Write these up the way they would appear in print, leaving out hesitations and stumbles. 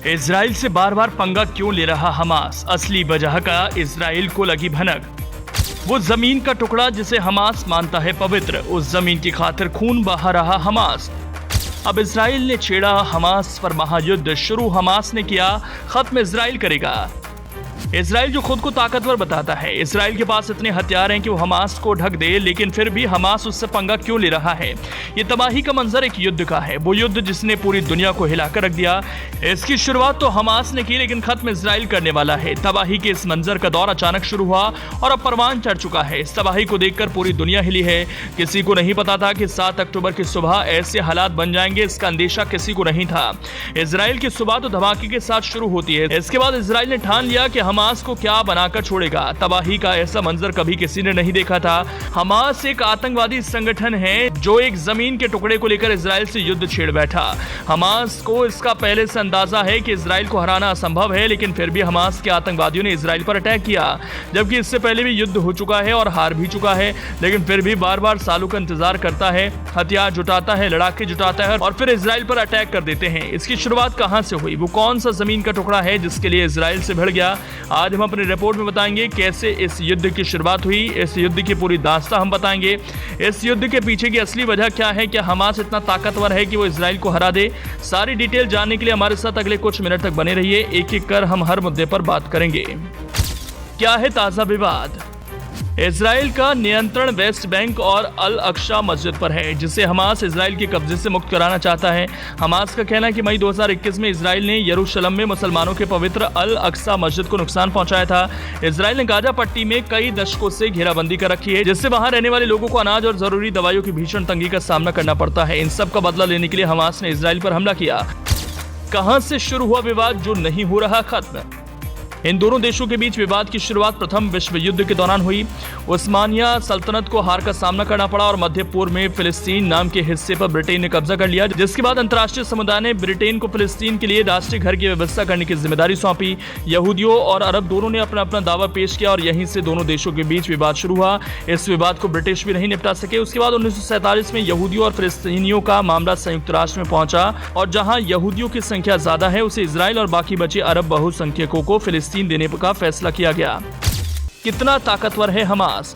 Israel से बार बार पंगा क्यों ले रहा हमास? असली वजह का इजराइल को लगी भनक। वो जमीन का टुकड़ा जिसे हमास मानता है पवित्र, उस जमीन की खातिर खून बहा रहा हमास। अब इजराइल ने छेड़ा हमास पर महायुद्ध शुरू। हमास ने किया खत्म, इजराइल करेगा। इजराइल जो खुद को ताकतवर बताता है, इजराइल के पास इतने हथियार हैं कि वो हमास को ढक दे, लेकिन फिर भी हमास उससे पंगा क्यों ले रहा है? ये तबाही का मंजर एक युद्ध का है, वो युद्ध जिसने पूरी दुनिया को हिलाकर रख दिया। इसकी शुरुआत तो हमास ने की, लेकिन खत्म इजराइल करने वाला है। तबाही के इस मंजर का दौर अचानक शुरू हुआ और अब परवान चढ़ चुका है। इस तबाही को देखकर पूरी दुनिया हिली है। किसी को नहीं पता था कि 7 अक्टूबर की सुबह ऐसे हालात बन जाएंगे, इसका अंदेशा किसी को नहीं था। इजराइल की सुबह तो धमाके के साथ शुरू होती है। इसके बाद इजराइल ने ठान लिया कि हमास को क्या बनाकर छोड़ेगा। तबाही का ऐसा मंजर कभी किसी ने नहीं देखा था। हमास एक आतंकवादी संगठन है जो एक जमीन के टुकड़े को लेकर इजराइल से युद्ध छेड़ बैठा। हमास को इसका पहले से अंदाजा है कि इजराइल को हराना असंभव है, लेकिन फिर भी हमास के आतंकवादियों ने इजराइल पर अटैक किया। जबकि इससे पहले भी युद्ध हो चुका है और हार भी चुका है, लेकिन फिर भी बार बार सालों का इंतजार करता है, हथियार जुटाता है, लड़ाके जुटाता है और फिर इजराइल पर अटैक कर देते हैं। इसकी शुरुआत कहां से हुई? वो कौन सा जमीन का टुकड़ा है जिसके लिए इजराइल से भिड़ गया? आज हम अपनी रिपोर्ट में बताएंगे कैसे इस युद्ध की शुरुआत हुई। इस युद्ध की पूरी दास्तां हम बताएंगे। इस युद्ध के पीछे की असली वजह क्या है? क्या हमास इतना ताकतवर है कि वो इजराइल को हरा दे? सारी डिटेल जानने के लिए हमारे साथ अगले कुछ मिनट तक बने रहिए। एक एक कर हम हर मुद्दे पर बात करेंगे। क्या है ताजा विवाद? इजराइल का नियंत्रण वेस्ट बैंक और अल अक्सा मस्जिद पर है, जिसे हमास इजराइल के कब्जे से मुक्त कराना चाहता है। हमास का कहना है कि मई 2021 में इजराइल ने यरूशलेम में मुसलमानों के पवित्र अल अक्सा मस्जिद को नुकसान पहुंचाया था। इजराइल ने गाजा पट्टी में कई दशकों से घेराबंदी कर रखी है, जिससे वहां रहने वाले लोगों को अनाज और जरूरी दवाइयों की भीषण तंगी का सामना करना पड़ता है। इन सब का बदला लेने के लिए हमास ने इजराइल पर हमला किया। कहां से शुरू हुआ विवाद जो नहीं हो रहा खत्म? इन दोनों देशों के बीच विवाद की शुरुआत प्रथम विश्व युद्ध के दौरान हुई। उस्मानिया सल्तनत को हार का सामना करना पड़ा और मध्य पूर्व में फिलिस्तीन नाम के हिस्से पर ब्रिटेन ने कब्जा कर लिया, जिसके बाद अंतर्राष्ट्रीय समुदाय ने ब्रिटेन को फिलिस्तीन के लिए राष्ट्रीय घर की व्यवस्था करने की जिम्मेदारी सौंपी। यहूदियों और अरब दोनों ने अपना अपना दावा पेश किया और यहीं से दोनों देशों के बीच विवाद शुरू हुआ। इस विवाद को ब्रिटिश भी नहीं निपटा सके। उसके बाद 1947 में यहूदियों और फिलिस्तीनियों का मामला संयुक्त राष्ट्र में पहुंचा और जहां यहूदियों की संख्या ज्यादा है उसे इजराइल और बाकी बचे अरब बहुसंख्यकों को फिलिस्तीन देने का फैसला किया गया। कितना ताकतवर है हमास?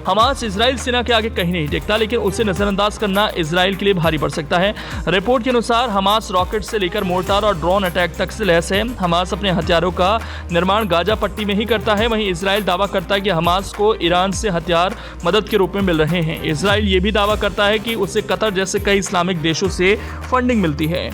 हमास इजराइल सेना के आगे कहीं नहीं टिकता, लेकिन उसे नजरअंदाज करना इजराइल के लिए भारी पड़ सकता है। रिपोर्ट के अनुसार हमास रॉकेट से लेकर मोर्टार और ड्रोन अटैक तक से लैस है। हमास अपने हथियारों का निर्माण गाजा पट्टी में ही करता है। वहीं इजराइल दावा करता है कि हमास को ईरान से हथियार मदद के रूप में मिल रहे हैं। इजराइल ये भी दावा करता है कि उसे कतर जैसे कई इस्लामिक देशों से फंडिंग मिलती है।